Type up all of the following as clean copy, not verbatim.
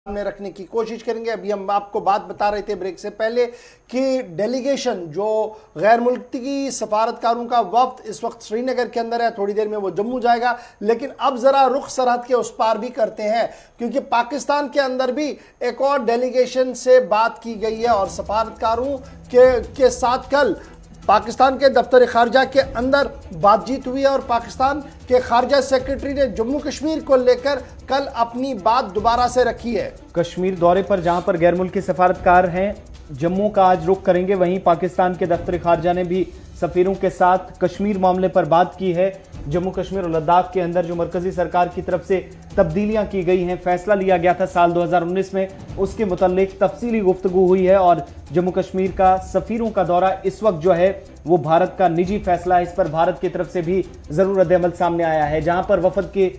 सामने रखने की कोशिश करेंगे। अभी हम आपको बात बता रहे थे ब्रेक से पहले कि डेलीगेशन जो गैर मुल्की सफारतकारों का वफ्द इस वक्त श्रीनगर के अंदर है, थोड़ी देर में वो जम्मू जाएगा। लेकिन अब जरा रुख सरहद के उस पार भी करते हैं, क्योंकि पाकिस्तान के अंदर भी एक और डेलीगेशन से बात की गई है और सफारतकारों के साथ कल पाकिस्तान के दफ्तर खारजा के अंदर बातचीत हुई है और पाकिस्तान के खारजा सेक्रेटरी ने जम्मू कश्मीर को लेकर कल अपनी बात दोबारा से रखी है। कश्मीर दौरे पर जहां पर गैर मुल्की सफारतकार हैं, जम्मू का आज रुख करेंगे। वहीं पाकिस्तान के दफ्तर खारजा ने भी सफीरों के साथ कश्मीर मामले पर बात की है। जम्मू कश्मीर और लद्दाख के अंदर जो मरकजी सरकार की तरफ से तब्दीलियां की गई हैं, फैसला लिया गया था साल 2019 में, उसके मुतालिक तफसीली गुफ्तगू हुई है। और जम्मू कश्मीर का सफीरों का दौरा इस वक्त जो है वो भारत का निजी फैसला है। इस पर भारत की तरफ से भी जरूर रद्द-ए-अमल सामने आया है। जहां पर वफद के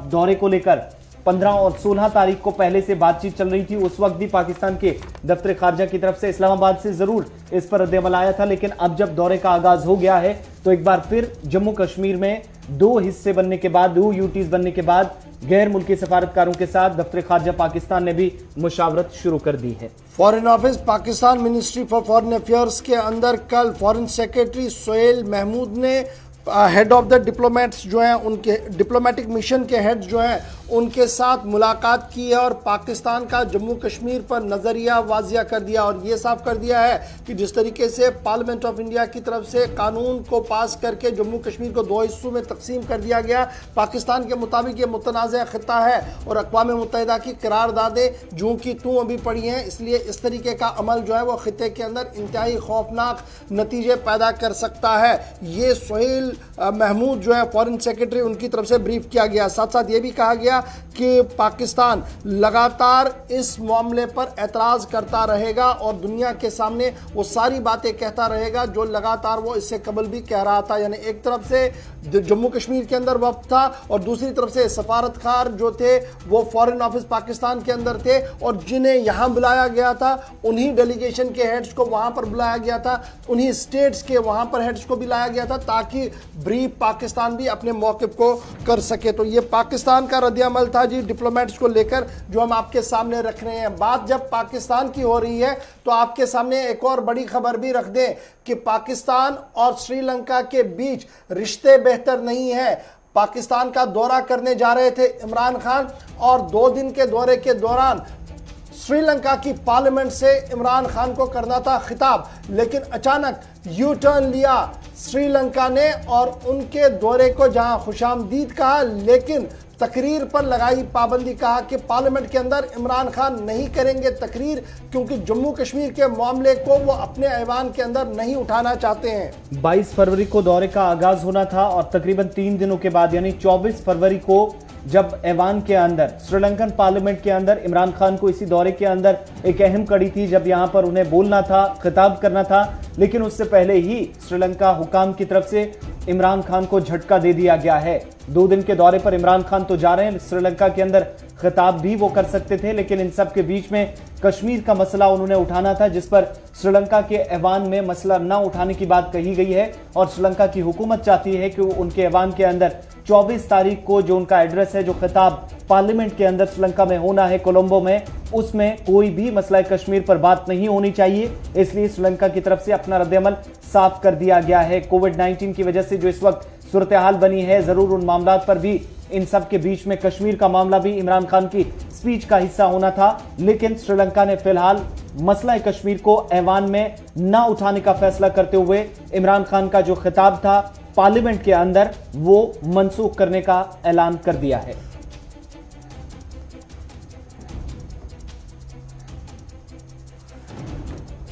दौरे को लेकर 15 और 16 तारीख को पहले से बातचीत चल रही थी, उस वक्त भी पाकिस्तान के दफ्तर खारजा की तरफ से इस्लामाबाद से जरूर इस पर रद्द-ए-अमल आया था। लेकिन अब जब दौरे का आगाज हो गया है तो एक बार फिर जम्मू कश्मीर में दो हिस्से बनने के बाद, दो यूटीज बनने के बाद गैर मुल्की सफारतकारों के साथ दफ्तर खारजा पाकिस्तान ने भी मुशावरत शुरू कर दी है। Foreign office Pakistan ministry for foreign affairs के अंदर कल फॉरेन सेक्रेटरी सोहेल महमूद ने हेड ऑफ द डिप्लोमेट्स जो हैं, उनके डिप्लोमेटिक मिशन के हेड्स जो हैं उनके साथ मुलाकात की है और पाकिस्तान का जम्मू कश्मीर पर नज़रिया वाजिया कर दिया और ये साफ कर दिया है कि जिस तरीके से पार्लियामेंट ऑफ इंडिया की तरफ से कानून को पास करके जम्मू कश्मीर को दो हिस्सों में तकसीम कर दिया गया, पाकिस्तान के मुताबिक ये मुतनाज़ खिता है और अक़वाम मुत्तहिदा की करारदादें जूं की तूं अभी पड़ी हैं। इसलिए इस तरीके का अमल जो है वो खिते के अंदर इंतहाई खौफनाक नतीजे पैदा कर सकता है। ये सोहेल महमूद जो है फॉरेन सेक्रेटरी, उनकी तरफ से ब्रीफ किया गया। साथ साथ ये भी कहा गया कि पाकिस्तान लगातार इस मामले पर एतराज़ करता रहेगा और दुनिया के सामने वो सारी बातें कहता रहेगा जो लगातार वो इससे कबल भी कह रहा था। यानी एक तरफ से जम्मू कश्मीर के अंदर वफ्द था और दूसरी तरफ से सफारतकार जो थे वो फॉरेन ऑफिस पाकिस्तान के अंदर थे और जिन्हें यहाँ बुलाया गया था उन्हीं डेलीगेशन के हेड्स को वहाँ पर बुलाया गया था, उन्हीं स्टेट्स के वहाँ पर हेड्स को भी लाया गया था ताकि ब्रीफ पाकिस्तान भी अपने मौक़िफ़ को कर सके। तो ये पाकिस्तान का रद्द-ए-अमल था जी डिप्लोमेट्स को लेकर जो हम आपके सामने रख रहे हैं। बात जब पाकिस्तान की हो रही है तो आपके सामने एक और बड़ी खबर भी रख दें कि पाकिस्तान और श्रीलंका के बीच रिश्ते बेहतर नहीं है। पाकिस्तान का दौरा करने जा रहे थे इमरान खान और 2 दिन के दौरे के दौरान श्रीलंका की पार्लियामेंट से इमरान खान को करना था खिताब, लेकिन अचानक यू टर्न लिया श्रीलंका ने और उनके दौरे को जहां खुशामदीद कहा लेकिन तकरीर पर लगाई पाबंदी, कहा कि पार्लियामेंट के अंदर इमरान खान नहीं करेंगे तकरीर क्योंकि जम्मू कश्मीर के मामले को वो अपने ऐवान के अंदर नहीं उठाना चाहते हैं। 22 फरवरी को दौरे का आगाज होना था और तकरीबन 3 दिनों के बाद यानी 24 फरवरी को जब ऐवान के अंदर श्रीलंकन पार्लियामेंट के अंदर इमरान खान को इसी दौरे के अंदर एक अहम कड़ी थी जब यहां पर उन्हें बोलना था, खिताब करना था, लेकिन उससे पहले ही श्रीलंका हुकाम की तरफ से इमरान खान को झटका दे दिया गया है। 2 दिन के दौरे पर इमरान खान तो जा रहे हैं, श्रीलंका के अंदर खिताब भी वो कर सकते थे, लेकिन इन सब के बीच में कश्मीर का मसला उन्होंने उठाना था जिस पर श्रीलंका के ऐवान में मसला न उठाने की बात कही गई है और श्रीलंका की हुकूमत चाहती है कि उनके ऐवान के अंदर 24 तारीख को जो उनका एड्रेस है, जो खिताब पार्लियामेंट के अंदर श्रीलंका में होना है कोलंबो में, उसमें कोई भी मसला कश्मीर पर बात नहीं होनी चाहिए। इसलिए श्रीलंका की तरफ से अपना रद्द-ए-अमल साफ कर दिया गया है। कोविड-19 की वजह से जो इस वक्त सूरत हाल बनी है, जरूर उन मामला पर भी, इन सब के बीच में कश्मीर का मामला भी इमरान खान की स्पीच का हिस्सा होना था, लेकिन श्रीलंका ने फिलहाल मसला कश्मीर को ऐवान में न उठाने का फैसला करते हुए इमरान खान का जो खिताब था पार्लियामेंट के अंदर वो मनसूख करने का ऐलान कर दिया है।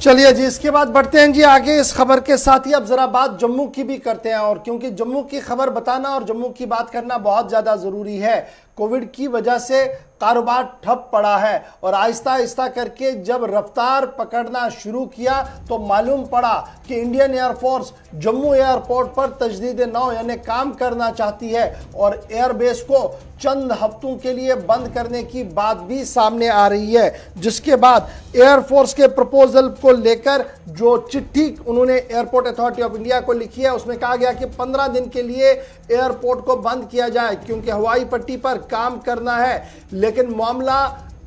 चलिए जी, इसके बाद बढ़ते हैं जी आगे इस खबर के साथ ही अब जरा बात जम्मू की भी करते हैं और क्योंकि जम्मू की खबर बताना और जम्मू की बात करना बहुत ज़्यादा ज़रूरी है। कोविड की वजह से कारोबार ठप पड़ा है और आहिस्ता आहिस्ता करके जब रफ्तार पकड़ना शुरू किया तो मालूम पड़ा कि इंडियन एयरफोर्स जम्मू एयरपोर्ट पर तजदीद नौ यानी काम करना चाहती है और एयरबेस को चंद हफ्तों के लिए बंद करने की बात भी सामने आ रही है, जिसके बाद एयरफोर्स के प्रपोजल को लेकर जो चिट्ठी उन्होंने एयरपोर्ट अथॉरिटी ऑफ इंडिया को लिखी है उसमें कहा गया कि 15 दिन के लिए एयरपोर्ट को बंद किया जाए क्योंकि हवाई पट्टी पर काम करना है। लेकिन मामला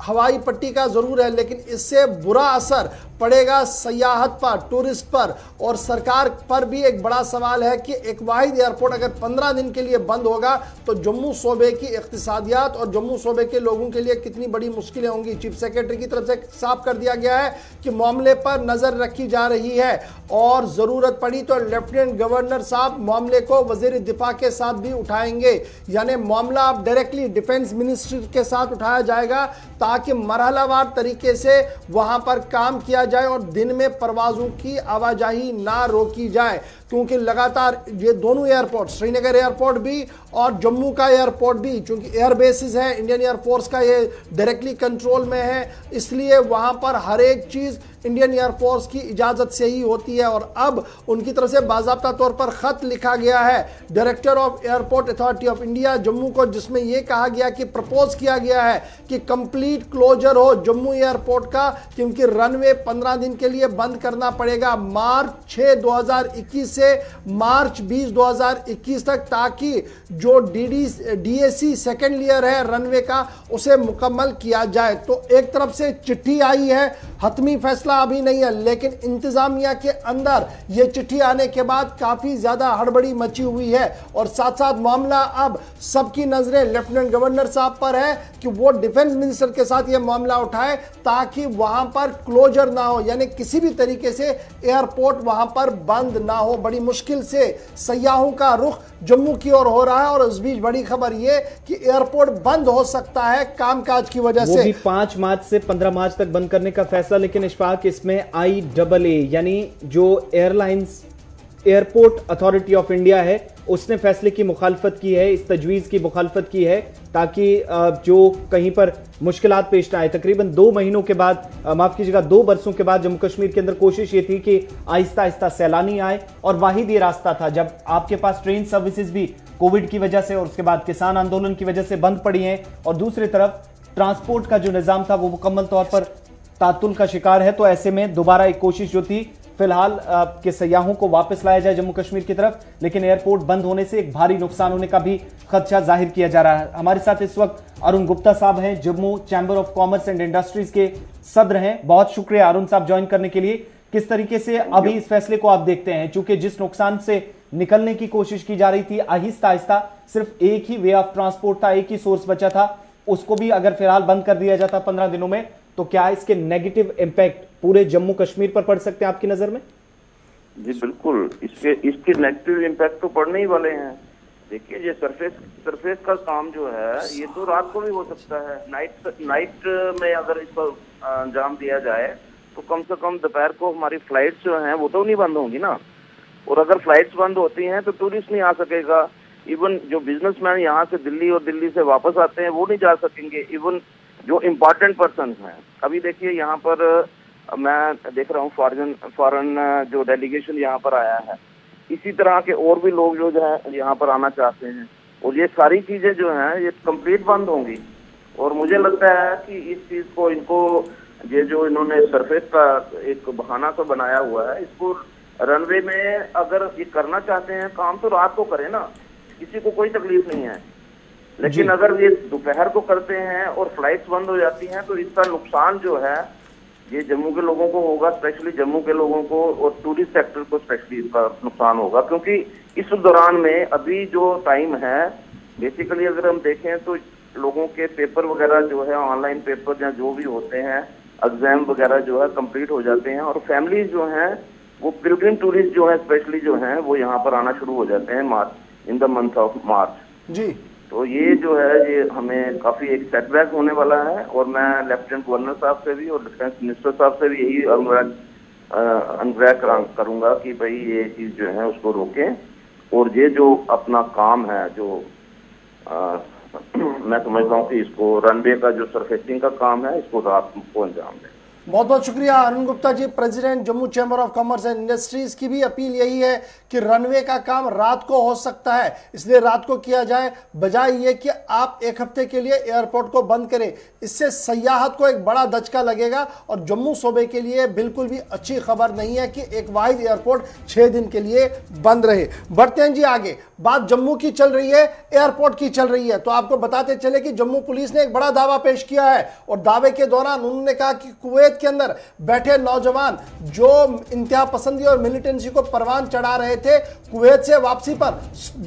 हवाई पट्टी का जरूर है, लेकिन इससे बुरा असर पड़ेगा सयाहत पर, टूरिस्ट पर, और सरकार पर भी एक बड़ा सवाल है कि एक वाहिद एयरपोर्ट अगर 15 दिन के लिए बंद होगा तो जम्मू सूबे की इक्तिसादियात और जम्मू सूबे के लोगों के लिए कितनी बड़ी मुश्किलें होंगी। चीफ सेक्रेटरी की तरफ से साफ कर दिया गया है कि मामले पर नजर रखी जा रही है और जरूरत पड़ी तो लेफ्टिनेंट गवर्नर साहब मामले को वजीर दिफा के साथ भी उठाएंगे, यानी मामला अब डायरेक्टली डिफेंस मिनिस्ट्री के साथ उठाया जाएगा ताकि मरहलावार तरीके से वहां पर काम किया जाए और दिन में परवाजों की आवाजाही ना रोकी जाए, क्योंकि लगातार ये दोनों एयरपोर्ट, श्रीनगर एयरपोर्ट भी और जम्मू का एयरपोर्ट भी, चूंकि एयर बेसिस है इंडियन एयरफोर्स का, ये डायरेक्टली कंट्रोल में है, इसलिए वहां पर हर एक चीज इंडियन एयरफोर्स की इजाजत से ही होती है। और अब उनकी तरफ से बाज़ाब्ता तौर पर खत लिखा गया है director of airport authority of India Jammu को, जिसमें यह कहा गया कि प्रपोज किया गया है कि कंप्लीट क्लोजर हो जम्मू एयरपोर्ट का, क्योंकि रनवे 15 दिन के लिए बंद करना पड़ेगा मार्च 6 2021 से मार्च 20 2021 तक, ताकि जो DAC सेकेंड लेयर है रनवे का उसे मुकम्मल किया जाए। तो एक तरफ से चिट्ठी आई है, हतमी फैसला अभी नहीं है, लेकिन इंतजामिया के अंदर यह चिट्ठी आने के बाद काफी ज्यादा हड़बड़ी मची हुई है और साथ साथ मामला अब सबकी नजरें लेफ्टिनेंट गवर्नर साहब पर है कि वो डिफेंस मिनिस्टर के साथ यह मामला उठाए ताकि वहां पर क्लोजर ना हो, यानी किसी भी तरीके से एयरपोर्ट वहां पर बंद ना हो। बड़ी मुश्किल से सयाहों का रुख जम्मू की ओर हो रहा है और इस बीच बड़ी खबर यह कि एयरपोर्ट बंद हो सकता है कामकाज की वजह से। 5 मार्च से 15 मार्च तक बंद करने का फैसला, लेकिन इशफाक इसमें IAA यानी जो एयरपोर्ट अथॉरिटी ऑफ इंडिया है उसने फैसले की मुखालफत की है, इस तजवीज़ की मुखालफत की है ताकि जो कहीं पर मुश्किलात पेश ना आए। तकरीबन 2 महीनों के बाद, माफ कीजिएगा 2 बरसों के बाद जम्मू कश्मीर के अंदर कोशिश ये थी कि आहिस्ता आहिस्ता सैलानी आए और वाहिद ये रास्ता था जब आपके पास ट्रेन सर्विसेज भी कोविड की वजह से और उसके बाद किसान आंदोलन की वजह से बंद पड़ी हैं और दूसरी तरफ ट्रांसपोर्ट का जो निज़ाम था वो मुकम्मल तौर पर तातुल का शिकार है। तो ऐसे में दोबारा एक कोशिश जो थी फिलहाल के सयाहों को वापस लाया जाए जम्मू कश्मीर की तरफ, लेकिन एयरपोर्ट बंद होने से एक भारी नुकसान होने का भी खदशा जाहिर किया जा रहा है। हमारे साथ इस वक्त अरुण गुप्ता साहब हैं, Jammu chamber of commerce and industries के सदर हैं। बहुत शुक्रिया अरुण साहब ज्वाइन करने के लिए। किस तरीके से अभी इस फैसले को आप देखते हैं, चूंकि जिस नुकसान से निकलने की कोशिश की जा रही थी आहिस्ता आहिस्ता, सिर्फ एक ही वे ऑफ ट्रांसपोर्ट था, एक ही सोर्स बचा था, उसको भी अगर फिलहाल बंद कर दिया जाता 15 दिनों में, तो क्या इसके नेगेटिव इंपैक्ट पूरे जम्मू कश्मीर पर पड़ सकते हैं आपकी नजर में? जी बिल्कुल, इसके नेगेटिव इम्पैक्ट तो पड़ने ही वाले हैं। देखिए, ये सरफेस का काम जो है ये तो रात को भी हो सकता है। नाइट में अगर इस पर अंजाम दिया जाए तो कम से कम दोपहर को हमारी फ्लाइट्स जो हैं वो तो नहीं बंद होंगी ना, और अगर फ्लाइट्स बंद होती हैं तो टूरिस्ट नहीं आ सकेगा। इवन जो बिजनेसमैन यहाँ से दिल्ली और दिल्ली से वापस आते हैं वो नहीं जा सकेंगे। इवन जो इम्पोर्टेंट पर्सन हैं, अभी देखिए यहाँ पर मैं देख रहा हूँ फॉरेन जो डेलीगेशन यहाँ पर आया है, इसी तरह के और भी लोग जो है यहाँ पर आना चाहते हैं, और ये सारी चीजें जो हैं ये कंप्लीट बंद होंगी। और मुझे लगता है कि इस चीज को इनको ये जो इन्होंने सरफेस का एक बहाना तो बनाया हुआ है, इसको रनवे में अगर ये करना चाहते हैं काम तो रात को करें ना, किसी को कोई तकलीफ नहीं है। लेकिन अगर ये दोपहर को करते हैं और फ्लाइट्स बंद हो जाती हैं तो इसका नुकसान जो है ये जम्मू के लोगों को होगा, स्पेशली जम्मू के लोगों को, और टूरिस्ट सेक्टर को स्पेशली इसका नुकसान होगा। क्योंकि इस दौरान में अभी जो टाइम है, बेसिकली अगर हम देखें तो लोगों के पेपर वगैरह जो है, ऑनलाइन पेपर या जो भी होते हैं, एग्जाम वगैरह जो है कंप्लीट हो जाते हैं, और फैमिलीज जो हैं वो पिलग्रिम टूरिस्ट जो है स्पेशली जो हैं वो यहाँ पर आना शुरू हो जाते हैं in the month of March जी। तो ये जो है ये हमें काफी एक सेटबैक होने वाला है, और मैं लेफ्टिनेंट गवर्नर साहब से भी और डिफेंस मिनिस्टर साहब से भी यही अनुरोध करूंगा कि भाई ये चीज जो है उसको रोकें, और ये जो अपना काम है जो मैं समझता हूँ कि इसको रनवे का जो सरफेसिंग का काम है इसको रात को अंजाम दें। बहुत बहुत शुक्रिया Arun Gupta ji. President Jammu chamber of commerce and industries की भी अपील यही है कि रनवे का काम रात को हो सकता है, इसलिए रात को किया जाए, बजाय ये कि आप एक हफ्ते के लिए एयरपोर्ट को बंद करें। इससे सयाहत को एक बड़ा धचका लगेगा और जम्मू सूबे के लिए बिल्कुल भी अच्छी खबर नहीं है कि एक वाहिद एयरपोर्ट 6 दिन के लिए बंद रहे। बढ़ते हैं जी आगे, बात जम्मू की चल रही है, एयरपोर्ट की चल रही है, तो आपको बताते चले कि जम्मू पुलिस ने एक बड़ा दावा पेश किया है और दावे के दौरान उन्होंने कहा कि कुवैत के अंदर बैठे नौजवान जो इंतहा पसंदी और मिलिटेंसी को परवान चढ़ा रहे थे, कुवैत से वापसी पर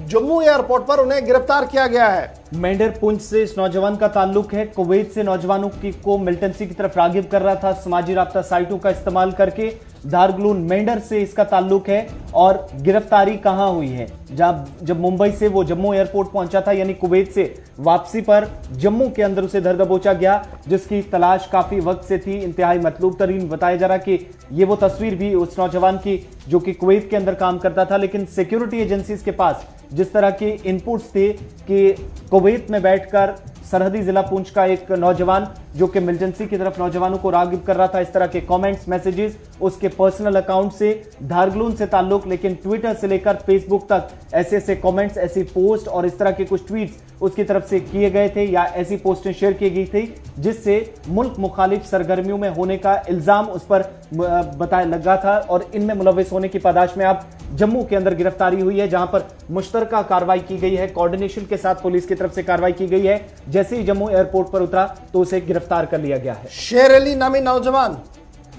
जम्मू एयरपोर्ट पर उन्हें गिरफ्तार किया गया है। मेंढर पुंछ से इस नौजवान का ताल्लुक है। कुवैत से नौजवानों को मिलिटेंसी की तरफ रागिब कर रहा था, समाजी राब्ता साइटों का इस्तेमाल करके। धारगलून मेंढर से इसका ताल्लुक है और गिरफ्तारी कहां हुई है? जब मुंबई से वो जम्मू एयरपोर्ट पहुंचा था, यानी कुवैत से वापसी पर जम्मू के अंदर उसे धर दबोचा गया, जिसकी तलाश काफी वक्त से थी। इंतहाई मतलूब तरीन बताया जा रहा कि ये वो तस्वीर भी उस नौजवान की जो कि कुवैत के अंदर काम करता था, लेकिन सिक्योरिटी एजेंसीज के पास जिस तरह के इनपुट्स थे कि कुवैत में बैठकर सरहदी जिला पुंछ का एक नौजवान जो कि मिलिटेंसी की तरफ नौजवानों को रागिब कर रहा था, इस तरह के कमेंट्स मैसेजेस उसके पर्सनल अकाउंट से, धारगलून से ताल्लुक, लेकिन ट्विटर से लेकर फेसबुक तक ऐसे ऐसे कमेंट्स, ऐसी पोस्ट और इस तरह के कुछ ट्वीट्स उसकी तरफ से किए गए थे या ऐसी पोस्टें शेयर की गई थी जिससे मुल्क मुखालिफ सरगर्मियों में होने का इल्जाम उस पर बताया लगा था और इनमें मुलविस होने की पादाश में अब जम्मू के अंदर गिरफ्तारी हुई है, जहां पर मुश्तरका कार्रवाई की गई है, कोऑर्डिनेशन के साथ पुलिस की तरफ से कार्रवाई की गई है। जैसे ही जम्मू एयरपोर्ट पर उतरा तो उसे गिरफ्तार कर लिया गया है। शेर अली नामी नौजवान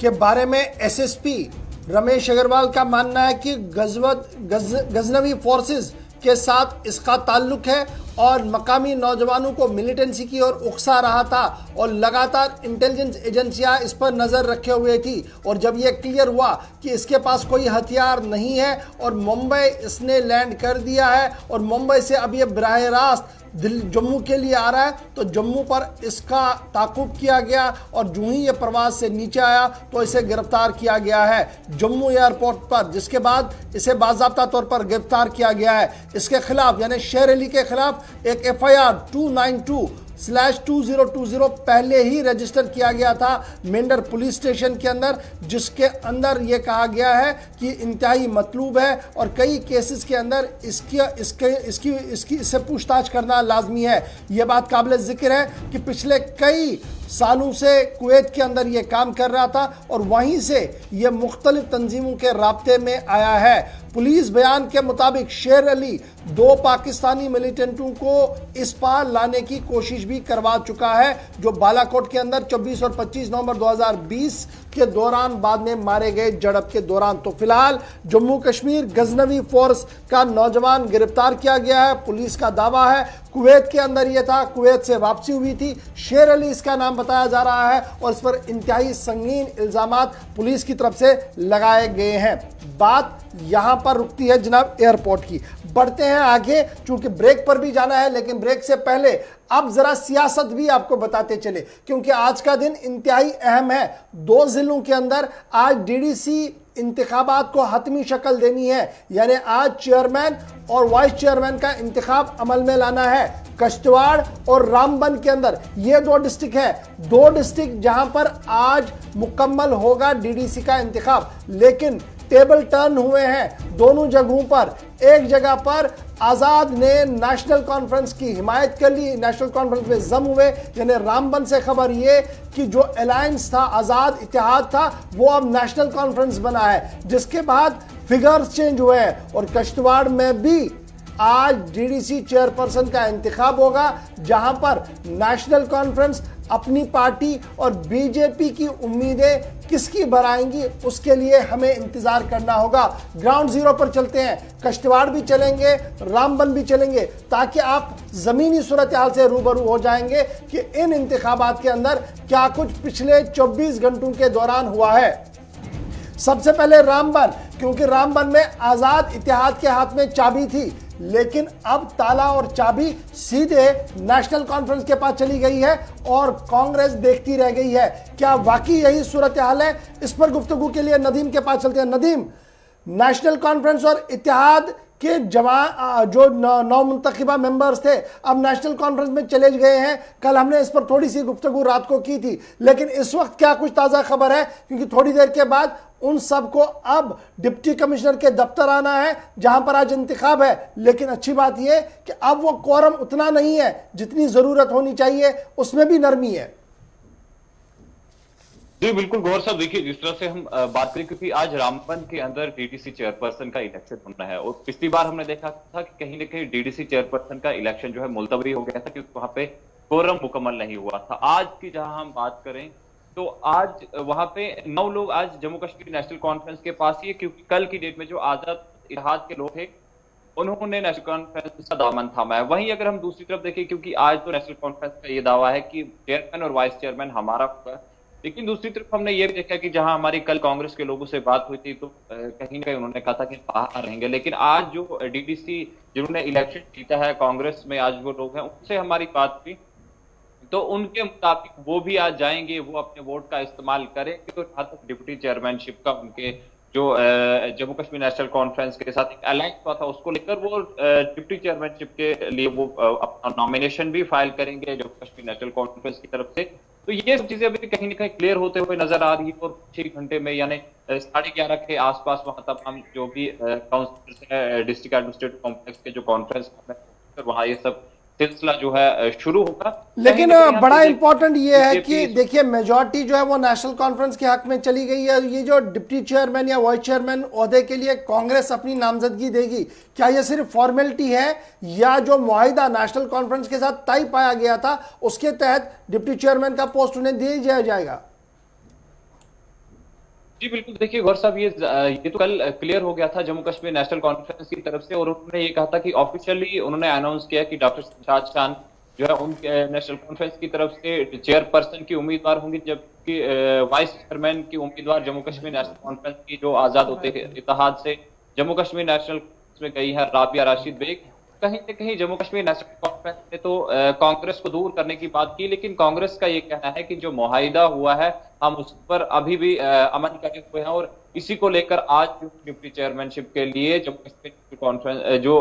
के बारे में एसएसपी रमेश अग्रवाल का मानना है कि गजनवी फोर्सेस के साथ इसका ताल्लुक है और मकामी नौजवानों को मिलिटेंसी की ओर उकसा रहा था और लगातार इंटेलिजेंस एजेंसियां इस पर नज़र रखे हुए थी। और जब यह क्लियर हुआ कि इसके पास कोई हथियार नहीं है और मुंबई इसने लैंड कर दिया है और मुंबई से अब यह बराह रास्त जम्मू के लिए आ रहा है, तो जम्मू पर इसका ताकुब किया गया और जो ही ये प्रवास से नीचे आया तो इसे गिरफ्तार किया गया है जम्मू एयरपोर्ट पर, जिसके बाद इसे बाज़ाब्ता तौर पर गिरफ्तार किया गया है। इसके खिलाफ यानी शेर अली के खिलाफ एक FIR 292/2020 पहले ही रजिस्टर किया गया था मेंढर पुलिस स्टेशन के अंदर, जिसके अंदर यह कहा गया है कि इंतहाई मतलूब है और कई केसेस के अंदर इससे पूछताछ करना लाजमी है। यह बात काबिल जिक्र है कि पिछले कई सालों से कुवैत के अंदर यह काम कर रहा था और वहीं से यह मुख्तलिफ तंजीमों के राब्ते में आया है। पुलिस बयान के मुताबिक शेर अली 2 पाकिस्तानी मिलिटेंटों को इस पार लाने की कोशिश भी करवा चुका है, जो बालाकोट के अंदर 24 और 25 नवंबर 2020 के दौरान बाद में मारे गए झड़प के दौरान। तो फिलहाल जम्मू कश्मीर गजनवी फोर्स का नौजवान गिरफ्तार किया गया है। पुलिस का दावा है कुवैत के अंदर यह था, कुवैत से वापसी हुई थी। शेर अली इसका नाम बताया जा रहा है और इस पर इंतहाई संगीन इल्जामात पुलिस की तरफ से लगाए गए हैं। बात यहां पर रुकती है जनाब एयरपोर्ट की। बढ़ते हैं आगे, चूंकि ब्रेक पर भी जाना है, लेकिन ब्रेक से पहले अब जरा सियासत भी आपको बताते चले, क्योंकि आज का दिन इंतहाई अहम है। 2 जिलों के अंदर आज DDC इंतखाबात को हतमी शक्ल देनी है, यानी आज चेयरमैन और वाइस चेयरमैन का इंतखाब अमल में लाना है। कश्तवाड़ और रामबन के अंदर ये 2 डिस्ट्रिक्ट है, 2 डिस्ट्रिक्ट जहां पर आज मुकम्मल होगा DDC का इंतखाब, लेकिन टेबल टर्न हुए हैं दोनों जगहों पर। एक जगह पर आज़ाद ने नेशनल कॉन्फ्रेंस की हिमायत कर ली, नेशनल कॉन्फ्रेंस में जम हुए, यानी रामबन से खबर ये कि जो अलायंस था, आज़ाद इत्तेहाद था, वो अब नेशनल कॉन्फ्रेंस बना है, जिसके बाद फिगर्स चेंज हुए हैं। और कश्तवाड़ में भी आज DDC चेयरपर्सन का इंतखाब होगा, जहां पर नेशनल कॉन्फ्रेंस अपनी पार्टी और बीजेपी की उम्मीदें किसकी बढ़ाएंगी, उसके लिए हमें इंतजार करना होगा। ग्राउंड जीरो पर चलते हैं, कश्तवाड़ भी चलेंगे, रामबन भी चलेंगे, ताकि आप जमीनी सूरत हाल से रूबरू हो जाएंगे कि इन इंतखाबात के अंदर क्या कुछ पिछले 24 घंटों के दौरान हुआ है। सबसे पहले रामबन, क्योंकि रामबन में आज़ाद इत्तेहाद के हाथ में चाबी थी, लेकिन अब ताला और चाबी सीधे नेशनल कॉन्फ्रेंस के पास चली गई है और कांग्रेस देखती रह गई है। क्या वाकई यही सूरत हाल है? इस पर गुफ्तगू के लिए नदीम के पास चलते हैं। नदीम, नेशनल कॉन्फ्रेंस और इत्तेहाद कि जो नौ मुंतखबा मेंबर्स थे अब नेशनल कॉन्फ्रेंस में चले गए हैं। कल हमने इस पर थोड़ी सी गुफ्तगू रात को की थी, लेकिन इस वक्त क्या कुछ ताज़ा खबर है? क्योंकि थोड़ी देर के बाद उन सबको अब डिप्टी कमिश्नर के दफ्तर आना है जहां पर आज इंतखाब है। लेकिन अच्छी बात यह कि अब वो क्वारम उतना नहीं है जितनी ज़रूरत होनी चाहिए, उसमें भी नरमी है। जी बिल्कुल गौर साहब, देखिए जिस तरह से हम बात करें, क्योंकि आज रामबन के अंदर डीडीसी चेयरपर्सन का इलेक्शन होना है और पिछली बार हमने देखा था कि कहीं ना कहीं डीडीसी चेयरपर्सन का इलेक्शन जो है मुलतवी हो गया था क्योंकि वहां पे कोरम मुकम्मल नहीं हुआ था। आज की जहां हम बात करें तो आज वहां पे 9 लोग आज जम्मू कश्मीर नेशनल कॉन्फ्रेंस के पास ही है, क्योंकि कल की डेट में जो आजाद इत्तेहाद के लोग थे उन्होंने नेशनल कॉन्फ्रेंस का दामन थामा है। वहीं अगर हम दूसरी तरफ देखें, क्योंकि आज तो नेशनल कॉन्फ्रेंस का ये दावा है कि चेयरमैन और वाइस चेयरमैन हमारा होगा, लेकिन दूसरी तरफ हमने ये भी देखा कि जहां हमारी कल कांग्रेस के लोगों से बात हुई थी तो कहीं ना कहीं उन्होंने कहा था कि बाहर रहेंगे, लेकिन आज जो डीडीसी जिन्होंने इलेक्शन जीता है कांग्रेस में, आज वो लोग हैं, उनसे हमारी बात हुई तो उनके मुताबिक वो भी आज जाएंगे, वो अपने वोट का इस्तेमाल करेंगे। तो जहां तक डिप्टी चेयरमैनशिप का उनके जो जम्मू कश्मीर नेशनल कॉन्फ्रेंस के साथ एक अलायंस हुआ था उसको लेकर वो डिप्टी चेयरमैनशिप के लिए वो अपना नॉमिनेशन भी फाइल करेंगे जम्मू कश्मीर नेशनल कॉन्फ्रेंस की तरफ से। तो ये सब चीजें अभी कहीं ना कहीं क्लियर होते हुए नजर आ रही है और 6 घंटे में यानी 11:30 के आसपास वहां तक हम जो भी काउंसिलर्स है डिस्ट्रिक्ट एडमिनिस्ट्रेटिव कॉम्प्लेक्स के जो कॉन्फ्रेंस वहां ये सब सिलसिला जो है शुरू होगा। लेकिन बड़ा इंपॉर्टेंट ये है कि देखिए मेजॉरिटी जो है वो नेशनल कॉन्फ्रेंस के हक में चली गई है। ये जो डिप्टी चेयरमैन या वाइस चेयरमैन ओहदे के लिए कांग्रेस अपनी नामजदगी देगी, क्या ये सिर्फ फॉर्मेलिटी है या जो मुआहिदा नेशनल कॉन्फ्रेंस के साथ तय पाया गया था उसके तहत डिप्टी चेयरमैन का पोस्ट उन्हें दिया जाएगा? जी बिल्कुल, देखिए गौर साहब, ये तो कल क्लियर हो गया था जम्मू कश्मीर नेशनल कॉन्फ्रेंस की तरफ से और उन्होंने ये कहा था कि ऑफिशियली उन्होंने अनाउंस किया कि डॉक्टर शाद खान जो है उनके नेशनल कॉन्फ्रेंस की तरफ से चेयरपर्सन की उम्मीदवार होंगी, जबकि वाइस चेयरमैन की उम्मीदवार जम्मू कश्मीर नेशनल कॉन्फ्रेंस की जो आजाद इत्तेहाद से जम्मू कश्मीर नेशनल कॉन्फ्रेंस में गई है राबिया राशिद बेग। कहीं न कहीं जम्मू कश्मीर नेशनल कॉन्फ्रेंस ने तो कांग्रेस को दूर करने की बात की, लेकिन कांग्रेस का ये कहना है कि जो मुआहिदा हुआ है हम उस पर अभी भी अमल करे हुए हैं और इसी को लेकर आज जो डिप्टी चेयरमैनशिप के लिए जम्मू कश्मीर कॉन्फ्रेंस जो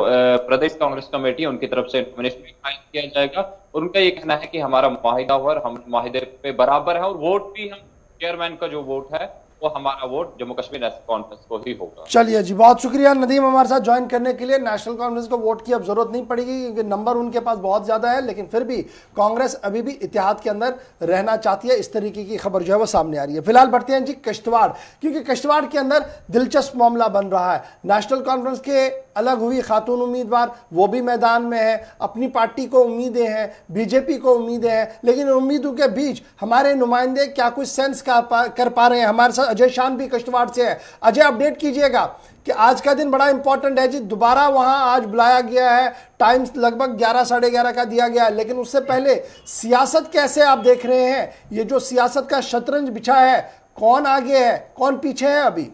प्रदेश कांग्रेस कमेटी है उनकी तरफ से नॉमिनेशन फाइल किया जाएगा और उनका ये कहना है कि हमारा मुआहिदा हुआ और हम मुआहिदे पे बराबर है और वोट भी हम चेयरमैन का जो वोट है वो हमारा vote Jammu Kashmir national conference को ही होगा। चलिए जी, बहुत शुक्रिया नदीम हमारे साथ ज्वाइन करने के लिए। नेशनल कॉन्फ्रेंस को वोट की अब जरूरत नहीं पड़ेगी क्योंकि नंबर उनके पास बहुत ज्यादा है, लेकिन फिर भी कांग्रेस अभी भी इत्तेहाद के अंदर रहना चाहती है, इस तरीके की खबर जो है वो सामने आ रही है। फिलहाल बढ़ते हैं जी किश्तवाड़, क्योंकि किश्तवाड़ के अंदर दिलचस्प मामला बन रहा है। नेशनल कॉन्फ्रेंस के अलग हुई खातून उम्मीदवार वो भी मैदान में है, अपनी पार्टी को उम्मीदें हैं, बीजेपी को उम्मीदें हैं, लेकिन उम्मीदों के बीच हमारे नुमाइंदे क्या कुछ सेंस कर पा रहे हैं? हमारे साथ अजय शान भी किश्तवाड़ से है। अजय, अपडेट कीजिएगा कि आज का दिन बड़ा इंपॉर्टेंट है जी, दोबारा वहां आज बुलाया गया है, टाइम लगभग 11 साढ़े 11 का दिया गया है, लेकिन उससे पहले सियासत कैसे आप देख रहे हैं? ये जो सियासत का शतरंज बिछा है, कौन आगे है कौन पीछे है अभी?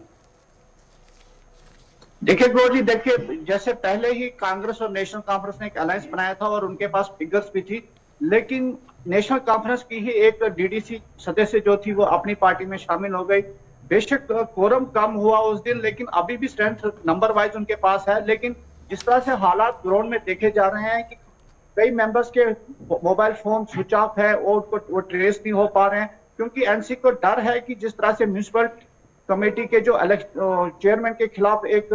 देखिए गौर जी, देखिए जैसे पहले ही कांग्रेस और नेशनल कॉन्फ्रेंस ने एक अलायंस बनाया था और उनके पास फिगर्स भी थी, लेकिन नेशनल कॉन्फ्रेंस की ही एक डीडीसी सदस्य जो थी वो अपनी पार्टी में शामिल हो गई। बेशक कोरम कम हुआ उस दिन, लेकिन अभी भी स्ट्रेंथ नंबर वाइज उनके पास है। लेकिन जिस तरह से हालात ग्राउंड में देखे जा रहे हैं कि कई मेंबर्स के मोबाइल फोन स्विच ऑफ है और वो ट्रेस नहीं हो पा रहे हैं, क्योंकि एनसी को डर है कि जिस तरह से म्यूनिसिपल कमेटी के जो चेयरमैन के खिलाफ एक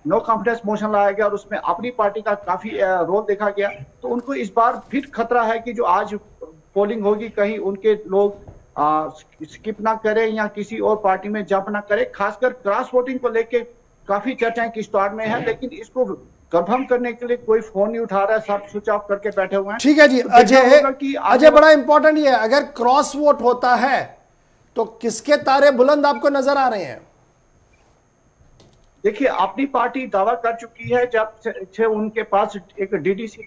नो कॉन्फिडेंस मोशन लाया गया और उसमें अपनी पार्टी का काफी रोल देखा गया, तो उनको इस बार फिर खतरा है कि जो आज पोलिंग होगी कहीं उनके लोग स्किप ना करें या किसी और पार्टी में जंप ना करें। खासकर क्रॉस वोटिंग को लेके काफी चर्चाएं किश्तवाड़ में है, लेकिन इसको कंफर्म करने के लिए कोई फोन नहीं उठा रहा है, सब स्विच ऑफ करके बैठे हुए हैं। ठीक है जी अजय, बड़ा इंपॉर्टेंट ये है, अगर क्रॉस वोट होता है तो किसके तारे बुलंद आपको नजर आ रहे हैं? देखिए अपनी पार्टी दावा कर चुकी है, जब से उनके पास एक डीडीसी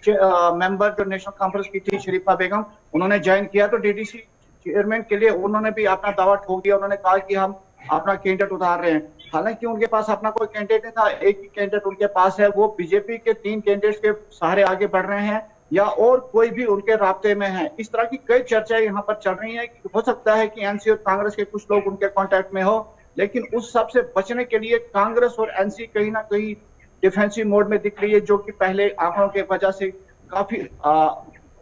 मेंबर जो नेशनल कॉन्फ्रेंस की थी शरीफा बेगम, उन्होंने ज्वाइन किया तो डीडीसी चेयरमैन के लिए उन्होंने भी अपना दावा ठोक दिया। उन्होंने कहा कि हम अपना कैंडिडेट उतार रहे हैं, हालांकि उनके पास अपना कोई कैंडिडेट नहीं था, एक ही कैंडिडेट उनके पास है। वो बीजेपी के 3 कैंडिडेट्स के सहारे आगे बढ़ रहे हैं या और कोई भी उनके राब्ते में है। इस तरह की कई चर्चाएं यहाँ पर चल रही है कि हो सकता है कि एनसी और कांग्रेस के कुछ लोग उनके कॉन्टेक्ट में हो, लेकिन उस सब से बचने के लिए कांग्रेस और एनसी कहीं ना कहीं डिफेंसिव मोड में दिख रही है, जो कि पहले आंकड़ों के वजह से काफी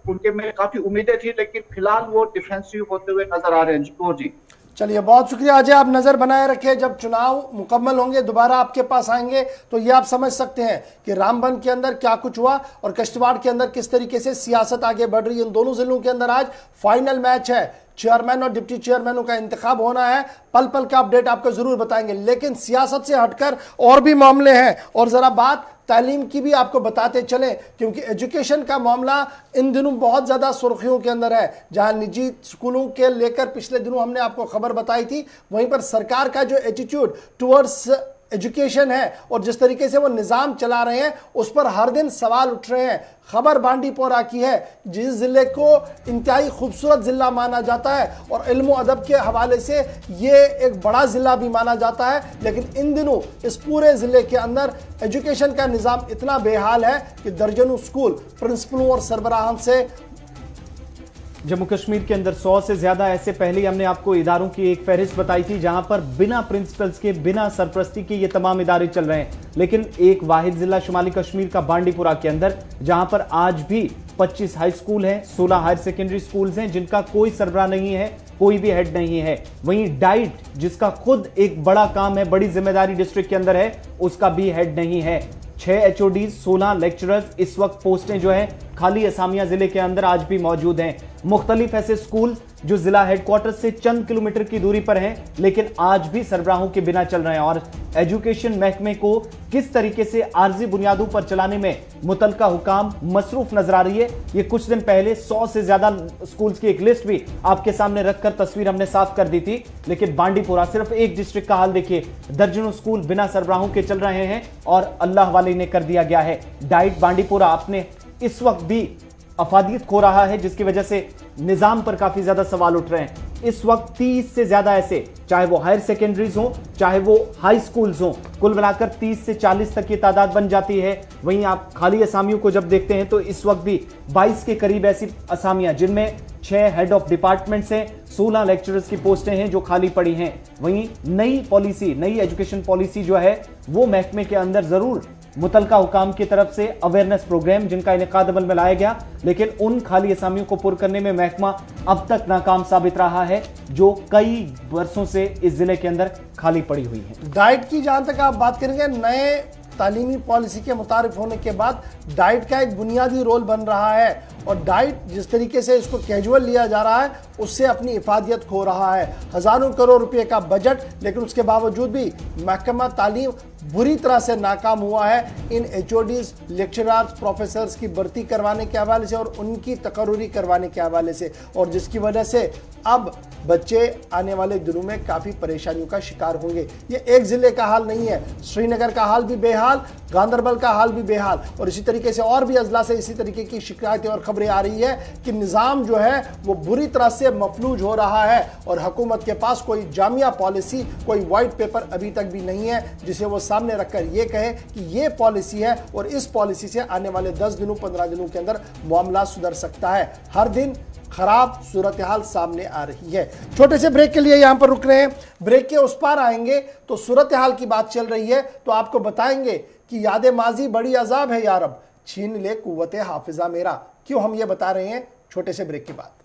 उनके में काफी उम्मीदें थी, लेकिन फिलहाल वो डिफेंसिव होते हुए नजर आ रहे हैं। जी चलिए, बहुत शुक्रिया अजय, आप नजर बनाए रखें। जब चुनाव मुकम्मल होंगे दोबारा आपके पास आएंगे तो ये आप समझ सकते हैं कि रामबन के अंदर क्या कुछ हुआ और किश्तवाड़ के अंदर किस तरीके से सियासत आगे बढ़ रही है। इन दोनों जिलों के अंदर आज फाइनल मैच है, चेयरमैन और डिप्टी चेयरमैनों का इंतखाब होना है। पल पल का अपडेट आपको जरूर बताएंगे, लेकिन सियासत से हटकर और भी मामले हैं और जरा बात तालीम की भी आपको बताते चले, क्योंकि एजुकेशन का मामला इन दिनों बहुत ज़्यादा सुर्खियों के अंदर है। जहां निजी स्कूलों के लेकर पिछले दिनों हमने आपको खबर बताई थी, वहीं पर सरकार का जो एटीट्यूड टुवर्ड्स एजुकेशन है और जिस तरीके से वो निज़ाम चला रहे हैं उस पर हर दिन सवाल उठ रहे हैं। खबर बांडीपोरा की है, जिस ज़िले को इंतहाई खूबसूरत ज़िला माना जाता है और इल्म व अदब के हवाले से ये एक बड़ा ज़िला भी माना जाता है, लेकिन इन दिनों इस पूरे ज़िले के अंदर एजुकेशन का निज़ाम इतना बेहाल है कि दर्जनों स्कूल प्रिंसिपलों और सरबराहान से जम्मू कश्मीर के अंदर 100 से ज्यादा ऐसे, पहले ही हमने आपको इदारों की एक फहरिस्त बताई थी जहां पर बिना प्रिंसिपल्स के, बिना सरपरस्ती के ये तमाम इदारे चल रहे हैं। लेकिन एक वाहिद जिला शुमाली कश्मीर का बांडीपुरा के अंदर, जहां पर आज भी 25 हाई स्कूल हैं, 16 हायर सेकेंडरी स्कूल्स हैं जिनका कोई सरबराह नहीं है, कोई भी हेड नहीं है। वहीं डाइट, जिसका खुद एक बड़ा काम है, बड़ी जिम्मेदारी डिस्ट्रिक्ट के अंदर है, उसका भी हेड नहीं है। 6 HOD, 16 लेक्चरर्स, इस वक्त पोस्टें जो है खाली असामियां जिले के अंदर आज भी मौजूद हैं। मुख्तलिफ ऐसे स्कूल जो जिला हेडक्वार्टर से चंद किलोमीटर की दूरी पर हैं, लेकिन आज भी सरबराहों के बिना चल रहे हैं। और एजुकेशन महकमे को किस तरीके से आर्जी बुनियादों पर चलाने में मुतलका हुकाम मसरूफ नजर आ रही है। ये कुछ दिन पहले 100 से ज्यादा स्कूल्स की एक लिस्ट भी आपके सामने रखकर तस्वीर हमने साफ कर दी थी, लेकिन बांडीपुरा सिर्फ एक डिस्ट्रिक्ट का हाल देखिए, दर्जनों स्कूल बिना सरबराहों के चल रहे हैं और अल्लाह वाले ने कर दिया गया है। डाइट बांडीपुरा अपने इस वक्त भी अफादियत खो रहा है, जिसकी वजह से निजाम पर काफी ज्यादा सवाल उठ रहे हैं। इस वक्त 30 से ज्यादा ऐसे, चाहे वो हायर सेकेंडरीज हो चाहे वो हाई स्कूल्स हो, कुल मिलाकर 30 से 40 तक की तादाद बन जाती है। वहीं आप खाली असामियों को जब देखते हैं तो इस वक्त भी 22 के करीब ऐसी असामियां, जिनमें 6 हेड ऑफ डिपार्टमेंट्स हैं, 16 लेक्चरर्स की पोस्टें हैं जो खाली पड़ी हैं। वहीं नई पॉलिसी, नई एजुकेशन पॉलिसी जो है वो महकमे के अंदर जरूर मुतलका हुकाम की तरफ से अवेयरनेस प्रोग्राम जिनका इनेकाद अमल में लाया गया, लेकिन उन खाली असामियों को पुर करने में महकमा अब तक नाकाम साबित रहा है, जो कई वर्षों से इस जिले के अंदर खाली पड़ी हुई है। डाइट की जहां तक आप बात करेंगे, नए तालीमी पॉलिसी के मुतारिफ होने के बाद डाइट का एक बुनियादी रोल बन रहा है और डाइट जिस तरीके से इसको कैजुअल लिया जा रहा है उससे अपनी इफादियत खो रहा है। हज़ारों करोड़ रुपए का बजट, लेकिन उसके बावजूद भी महकमा तालीम बुरी तरह से नाकाम हुआ है इन HODs, लेक्चरर्स, प्रोफेसर्स की भर्ती करवाने के हवाले से और उनकी तकर्रुरी करवाने के हवाले से, और जिसकी वजह से अब बच्चे आने वाले दिनों में काफ़ी परेशानियों का शिकार होंगे। ये एक ज़िले का हाल नहीं है, श्रीनगर का हाल भी बेहाल, गांदरबल का हाल भी बेहाल, और इसी तरीके से और भी अजला से इसी तरीके की शिकायतें और खबरें आ रही है कि निज़ाम जो है वो बुरी तरह से मफलूज हो रहा है और हुकूमत के पास कोई जामिया पॉलिसी, कोई वाइट पेपर अभी तक भी नहीं है जिसे वो सामने रखकर ये कहे कि ये पॉलिसी है और इस पॉलिसी से आने वाले 10 दिनों 15 दिनों के अंदर मामला सुधर सकता है। हर दिन खराब सूरत हाल सामने आ रही है। छोटे से ब्रेक के लिए यहां पर रुक रहे हैं, ब्रेक के उस पार आएंगे तो सूरत हाल की बात चल रही है तो आपको बताएंगे कि याद माजी बड़ी अजाब है यारब, छीन ले कुव्वते हाफिजा मेरा। क्यों हम ये बता रहे हैं, छोटे से ब्रेक के बाद।